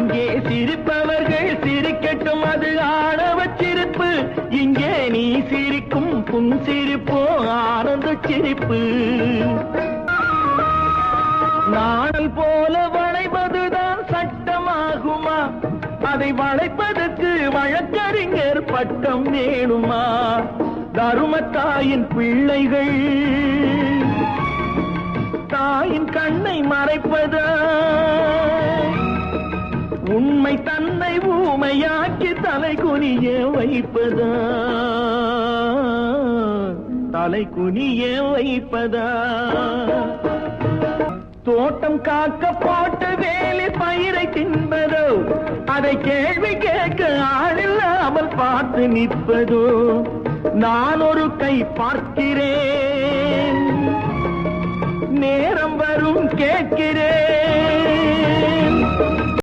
அங்கே சிரிப்பவர்கள் சிரிக்கட்டும், அது ஆணவ சிரிப்பு. இங்கே நீ சிரிக்கும் புன் சிரிப்போ ஆனந்த சிரிப்பு. நாணல் போல வளைவதுதான் சட்டமாகுமா? அதை வளைப்பதற்கு வழக்கறிஞர் பட்டம் வேணுமா? தருமத்தாயின் பிள்ளைகள் தாயின் கண்ணை மறைப்பதா? உண்மை தன்னை ஊமையாக்கி தலை குனிய வைப்பதா? தலை குனிய வைப்பதா? தோட்டம் காக்க போட்ட வேலி பயிரை தின்பதோ? அதை கேள்வி கேட்க ஆளில்லாமல் பார்த்து நிற்பதோ? நான் ஒரு கை பார்க்கிறேன், நேரம் வரும் கேட்கிறேன்.